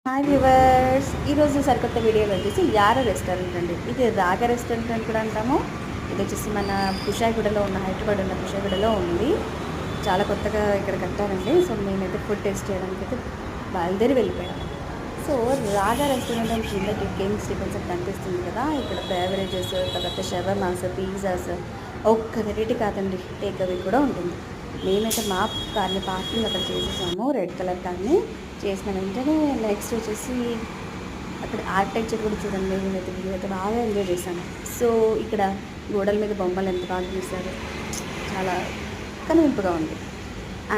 Hi viewers, ఈరోజు సరికొత్త వీడియోలో వచ్చేసి యార రెస్టారెంట్ అండి. ఇది రాగ రెస్టారెంట్ అని కూడా అంటాము. ఇది వచ్చేసి మన కుషాయిగూడలో ఉన్న హైదరాబాద్ ఉన్న కుషాయిగూడలో ఉంది. చాలా కొత్తగా ఇక్కడ కట్టారండి. సో నేనైతే ఫుడ్ టేస్ట్ చేయడానికి అయితే బయలుదేరి వెళ్ళిపోయాను. సో రాగా రెస్టారెంట్ అని కిందకి కింగ్స్ టిఫిన్స్ కనిపిస్తుంది కదా. ఇక్కడ బేవరేజెస్, తర్వాత షవర్మాస్, పిజ్జాస్, ఒక్క వెరైటీ కాదండి, టేక్ అవే కూడా ఉంటుంది. మేమైతే మా కార్ని పార్కింగ్ అక్కడ చేసేసాము, రెడ్ కలర్ కార్ని. చేసిన వెంటనే నెక్స్ట్ వచ్చేసి అక్కడ ఆర్కిటెక్చర్ కూడా చూడండి. నేనైతే వ్యూ అయితే బాగా ఎంజాయ్ చేశాను. సో ఇక్కడ గోడల మీద బొమ్మలు ఎంత బాగా గీశారు, చాలా కనువింపుగా ఉంది.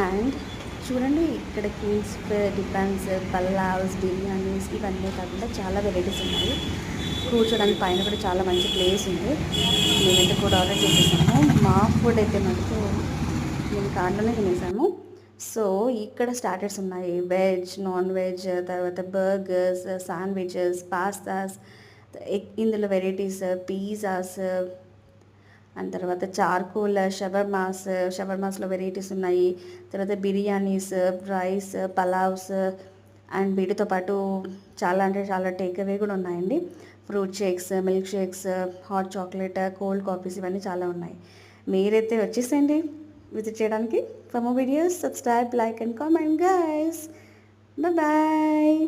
అండ్ చూడండి, ఇక్కడ కింగ్స్ టిఫిన్స్, పల్లావ్స్, బిర్యానీస్ ఇవన్నీ కాకుండా చాలా వెరైటీస్ ఉన్నాయి. కూర్చోడానికి పైన కూడా చాలా మంచి ప్లేస్ ఉంది. మేమైతే కూడా ఆర్డర్ చేసేసాము. మా ఫుడ్ అయితే మనకు మేము కార్లోనే తినేసాము. సో ఇక్కడ స్టార్టర్స్ ఉన్నాయి, వెజ్, నాన్ వెజ్, తర్వాత బర్గర్స్, శాండ్విచెస్, పాస్తాస్, ఇందులో వెరైటీస్ పిజ్జాస్, అండ్ తర్వాత చార్కోల్ షవర్మాస్లో వెరైటీస్ ఉన్నాయి. తర్వాత బిర్యానీస్, రైస్, పలావ్స్, అండ్ వీటితో పాటు చాలా అంటే చాలా టేక్ అవే కూడా ఉన్నాయండి. Fruit shakes, milk shakes, hot chocolate, cold coffees ఇవన్నీ చాలా ఉన్నాయి. మీరైతే వచ్చేసేయండి విజిట్ చేయడానికి. For more videos subscribe, like and comment guys. Bye.